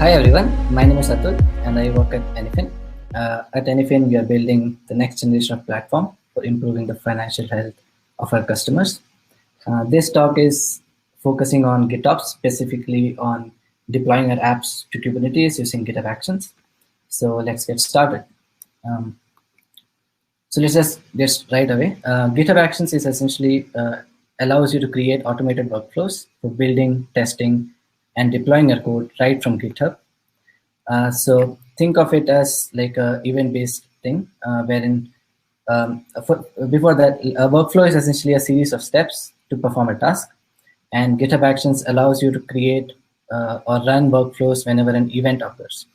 Hi everyone, my name is Atul and I work at Anyfin. At Anyfin, we are building the next generation of platform for improving the financial health of our customers. This talk is focusing on GitOps, specifically on deploying our apps to Kubernetes using GitHub Actions. So let's get started. Um, so let's just get right away. GitHub Actions is essentially allows you to create automated workflows for building, testing, and deploying your code right from GitHub. So think of it as like a event-based thing, wherein before that, a workflow is essentially a series of steps to perform a task, and GitHub Actions allows you to create or run workflows whenever an event occurs.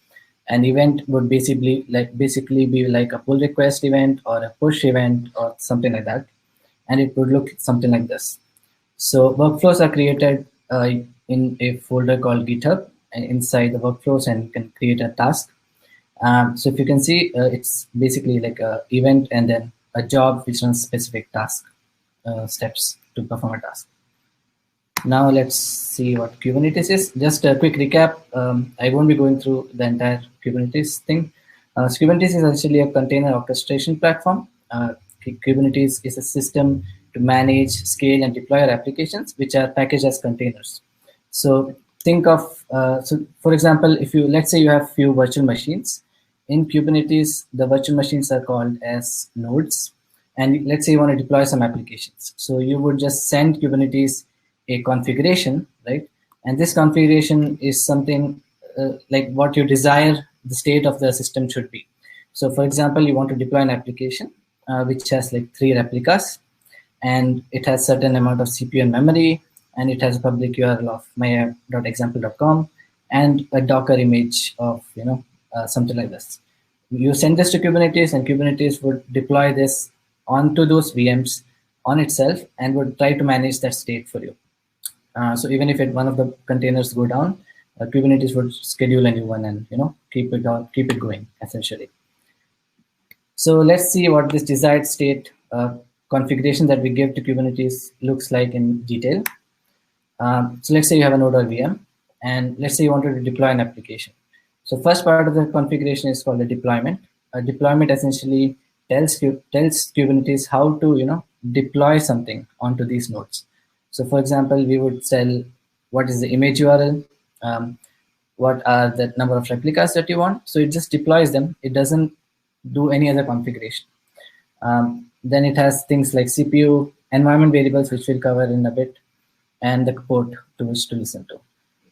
An event would basically be like a pull request event or a push event or something like that, and it would look something like this. So workflows are created in a folder called GitHub, and inside the workflows, and you can create a task. So if you can see, it's basically like a event and then a job which runs specific task steps to perform a task. Now let's see what Kubernetes is. Just a quick recap. I won't be going through the entire Kubernetes thing. So Kubernetes is essentially a container orchestration platform. Kubernetes is a system to manage, scale, and deploy our applications, which are packaged as containers. So think of, so for example, if you, let's say you have few virtual machines. In Kubernetes, the virtual machines are called as nodes. And let's say you want to deploy some applications. So you would just send Kubernetes a configuration, right? And this configuration is something like what you desire the state of the system should be. So for example, you want to deploy an application which has like 3 replicas, and it has certain amount of CPU and memory, and it has a public URL of myapp.example.com and a Docker image of, something like this. You send this to Kubernetes, and Kubernetes would deploy this onto those VMs on itself and would try to manage that state for you. So even if one of the containers go down, Kubernetes would schedule a new one and keep it going essentially. So let's see what this desired state configuration that we give to Kubernetes looks like in detail. So let's say you have a node or VM, and let's say you wanted to deploy an application. So first part of the configuration is called a deployment. A deployment essentially tells Kubernetes how to deploy something onto these nodes. So for example, we would tell what is the image URL, what are the number of replicas that you want. So it just deploys them. It doesn't do any other configuration. Then it has things like CPU, environment variables, which we'll cover in a bit, and the port to which to listen to.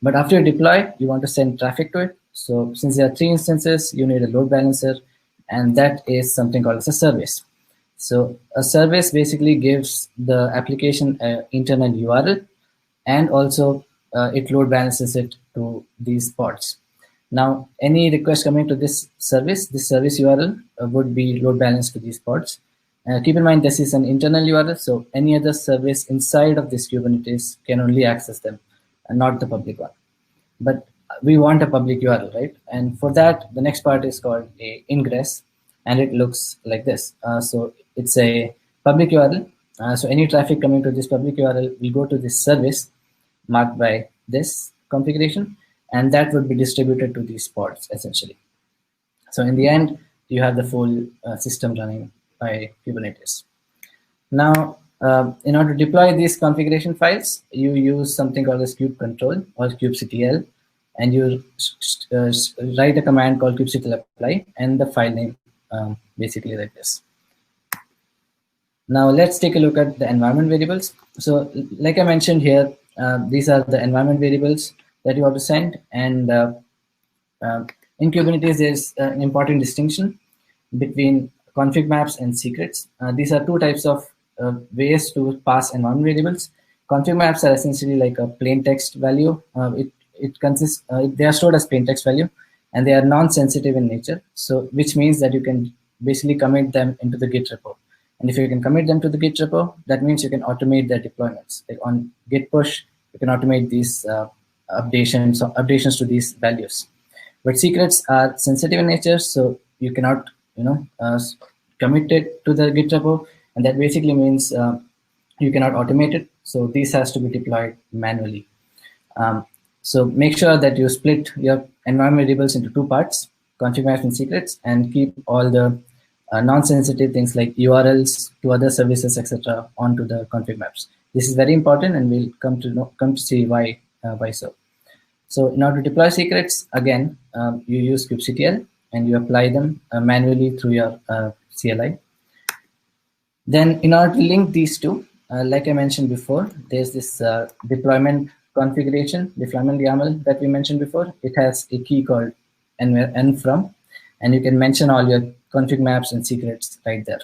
But after you deploy, you want to send traffic to it. So since there are 3 instances, you need a load balancer, and that is something called as a service. So a service basically gives the application an internal URL, and also it load balances it to these pods. Now, any request coming to this service URL would be load balanced to these pods. Keep in mind, this is an internal URL, so any other service inside of this Kubernetes can only access them, and not the public one. But we want a public URL, right? And for that, the next part is called a ingress, and it looks like this. So it's a public URL. So any traffic coming to this public URL will go to this service marked by this configuration, and that would be distributed to these pods essentially. So in the end, you have the full system running by Kubernetes. Now, in order to deploy these configuration files, you use something called as kubectl or kubectl, and you write a command called kubectl apply and the file name basically like this. Now let's take a look at the environment variables. So like I mentioned here, these are the environment variables that you want to send, and in Kubernetes there's an important distinction between config maps and secrets. These are 2 types of ways to pass environment variables. Config maps are essentially like a plain text value. It consists, they are stored as plain text value, and they are non-sensitive in nature. So which means that you can basically commit them into the Git repo. And if you can commit them to the Git repo, that means you can automate their deployments. Like on Git push, you can automate these updations to these values. But secrets are sensitive in nature, so you cannot commit it to the Git repo, and that basically means you cannot automate it. So this has to be deployed manually. So make sure that you split your environment variables into two parts, config maps and secrets, and keep all the non-sensitive things like URLs to other services, etc., onto the config maps. This is very important, and we'll come to see why so. So in order to deploy secrets, again, you use kubectl and you apply them manually through your CLI. Then in order to link these two, like I mentioned before, there's this deployment configuration, deployment YAML that we mentioned before. It has a key called n_from, and you can mention all your config maps and secrets right there.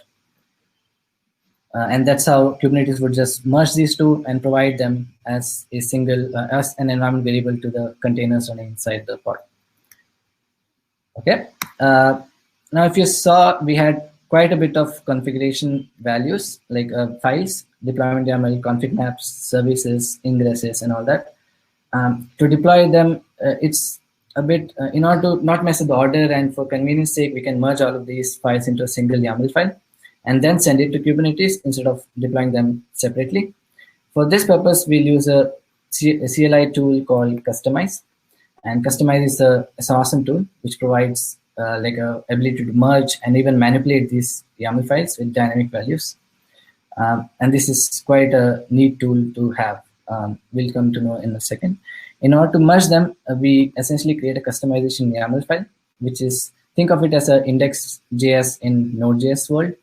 And that's how Kubernetes would just merge these two and provide them as a single, as an environment variable to the containers running inside the pod. Okay. Now, if you saw, we had quite a bit of configuration values like files, deployment YAML, config maps, services, ingresses, and all that. To deploy them, it's a bit, in order to not mess with the order and for convenience sake, we can merge all of these files into a single YAML file and then send it to Kubernetes instead of deploying them separately. For this purpose, we'll use a CLI tool called Kustomize. And Kustomize is an awesome tool which provides like a ability to merge and even manipulate these YAML files with dynamic values. And this is quite a neat tool to have. We'll come to know in a second. In order to merge them, we essentially create a customization YAML file, which is, think of it as an index.js in Node.js world,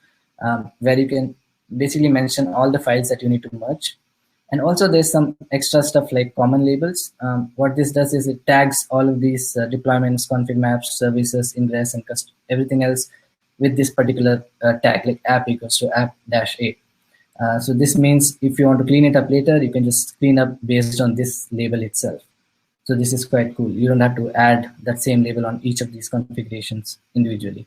where you can basically mention all the files that you need to merge. And also there's some extra stuff like common labels. What this does is it tags all of these deployments, config maps, services, ingress, and everything else with this particular tag, like app equals to app-a. So this means if you want to clean it up later, you can just clean up based on this label itself. So this is quite cool. You don't have to add that same label on each of these configurations individually.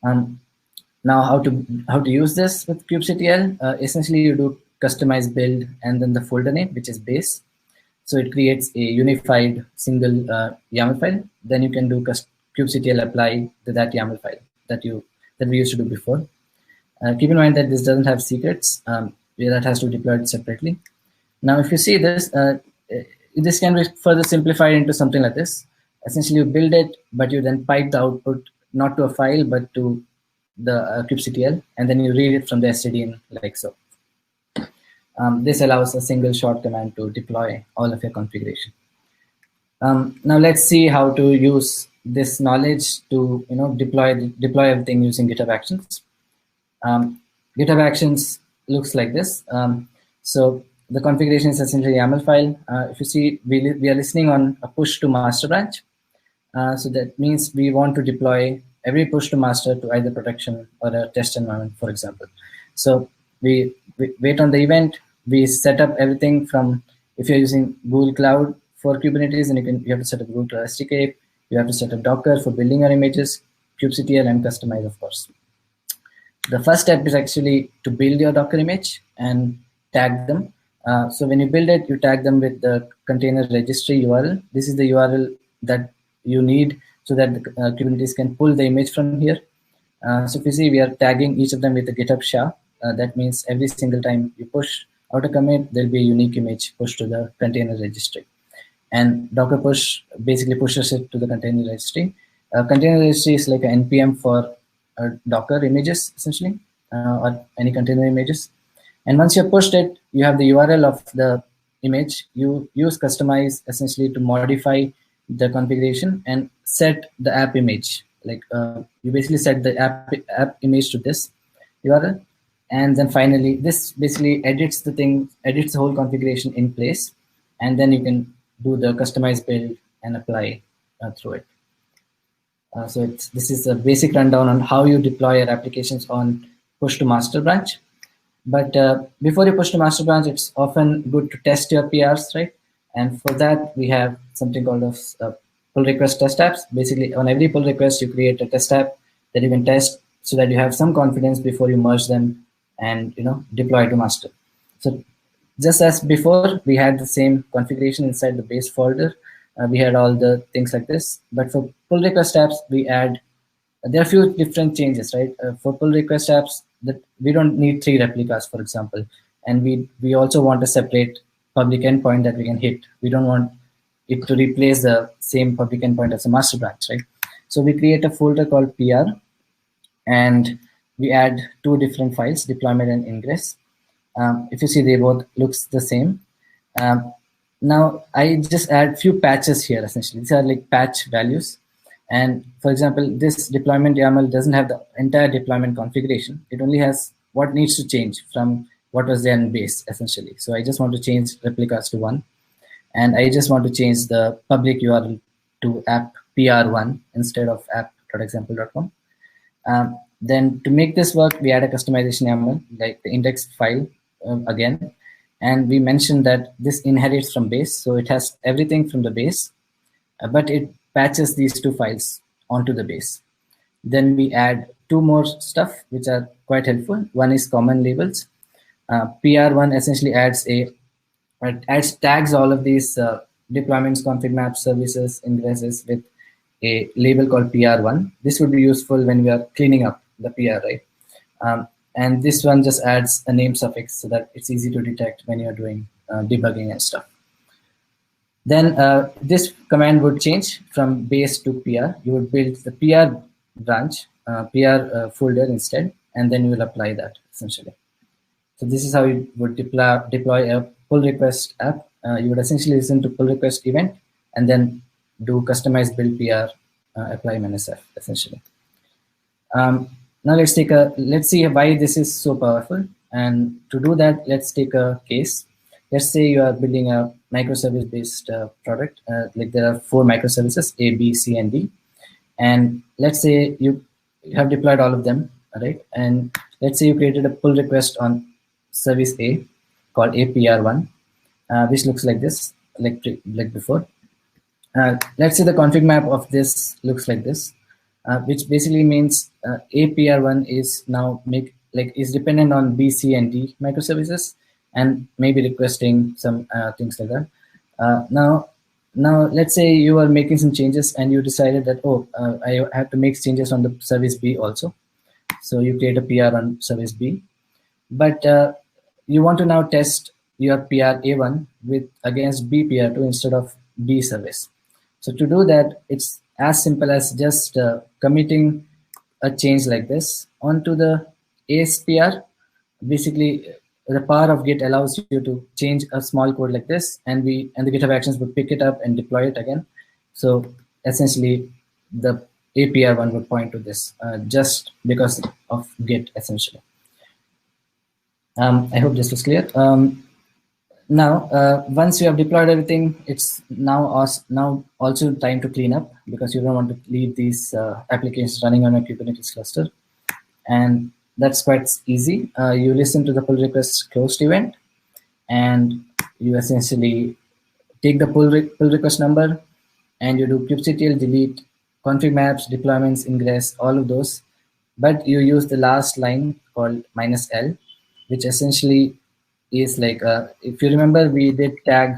Now how to use this with kubectl? Essentially, you do customize build and then the folder name, which is base. So it creates a unified single YAML file. Then you can do kubectl apply to that YAML file that we used to do before. Keep in mind that this doesn't have secrets. That has to be deployed separately. Now, if you see this, this can be further simplified into something like this. Essentially, you build it, but you then pipe the output not to a file, but to the kubectl, and then you read it from the stdin like so. This allows a single short command to deploy all of your configuration. Now let's see how to use this knowledge to deploy everything using GitHub Actions. GitHub Actions looks like this. So the configuration is essentially a YAML file. If you see, we are listening on a push to master branch. So that means we want to deploy every push to master to either production or a test environment, for example. So we wait on the event. We set up everything from, if you're using Google Cloud for Kubernetes, and you have to set up Google Cloud SDK. You have to set up Docker for building your images, kubectl, and Kustomize, of course. The first step is actually to build your Docker image and tag them. So when you build it, you tag them with the container registry URL. This is the URL that you need so that the Kubernetes can pull the image from here. So if you see, we are tagging each of them with the GitHub SHA. That means every single time you push out a commit, there'll be a unique image pushed to the container registry. And Docker push basically pushes it to the container registry. Container registry is like an NPM for Docker images, essentially, or any container images. And once you've pushed it, you have the URL of the image. You use Kustomize essentially to modify the configuration and set the app image. Like you basically set the app image to this URL. And then finally, this basically edits the whole configuration in place. And then you can do the customized build and apply through it. So this is a basic rundown on how you deploy your applications on push to master branch. But before you push to master branch, it's often good to test your PRs, right? And for that, we have something called pull request test apps. Basically, on every pull request, you create a test app that you can test so that you have some confidence before you merge them and deploy to master. So just as before, we had the same configuration inside the base folder. We had all the things like this. But for pull request apps, there are a few different changes, right? For pull request apps, that we don't need 3 replicas, for example. And we also want a separate public endpoint that we can hit. We don't want, it to replace the same public endpoint as a master branch, right? So we create a folder called PR, and we add two different files, deployment and ingress. If you see, they both looks the same. Now I just add few patches here. Essentially, these are like patch values. And for example, this deployment YAML doesn't have the entire deployment configuration. It only has what needs to change from what was there in base, essentially. So I just want to change replicas to 1. And I just want to change the public URL to app PR1 instead of app.example.com. Then to make this work, we add a customization YAML, like the index file again. And we mentioned that this inherits from base. So it has everything from the base, but it patches these two files onto the base. Then we add two more stuff, which are quite helpful. One is common labels. PR1 essentially adds tags all of these deployments, config maps, services, ingresses with a label called PR1. This would be useful when we are cleaning up the PR, right? And this one just adds a name suffix so that it's easy to detect when you're doing debugging and stuff. Then this command would change from base to PR. You would build the PR branch, PR folder instead, and then you will apply that essentially. So this is how you would deploy a pull request app. You would essentially listen to pull request event and then do customized build PR, apply MNSF essentially. Now let's see why this is so powerful. And to do that, let's take a case. Let's say you are building a microservice-based product. Like there are 4 microservices, A, B, C, and D. And let's say you have deployed all of them, right? And let's say you created a pull request on service A called APR1, which looks like this, like before. Let's say the config map of this looks like this, which basically means APR1 is now is dependent on B, C, and D microservices, and maybe requesting some things like that. Now let's say you are making some changes and you decided that, I have to make changes on the service B also. So you create a PR on service B, but you want to now test your PR A1 against B PR2 instead of B service. So to do that, it's as simple as just committing a change like this onto the A's PR. Basically, the power of Git allows you to change a small code like this, and the GitHub Actions would pick it up and deploy it again. So essentially, the APR1 would point to this just because of Git, essentially. I hope this was clear. Now, once you have deployed everything, it's now also time to clean up, because you don't want to leave these applications running on a Kubernetes cluster. And that's quite easy. You listen to the pull request closed event, and you essentially take the pull request number, and you do kubectl delete config maps, deployments, ingress, all of those. But you use the last line called -l, which essentially is like, if you remember, we did tag,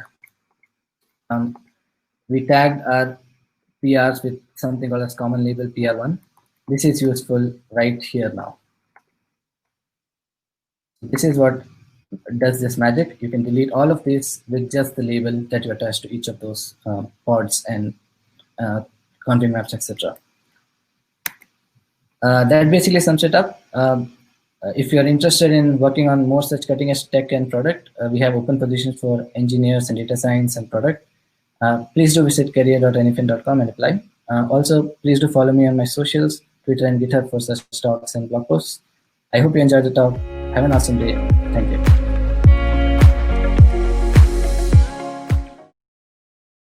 we tagged our PRs with something called as common label PR1. This is useful right here now. This is what does this magic. You can delete all of this with just the label that you attach to each of those pods and config maps, etc. That basically sums it up. If you're interested in working on more such cutting edge tech and product, we have open positions for engineers and data science and product. Please do visit career.anyfin.com and apply. Also, please do follow me on my socials, Twitter and GitHub for such talks and blog posts. I hope you enjoyed the talk. Have an awesome day. Thank you.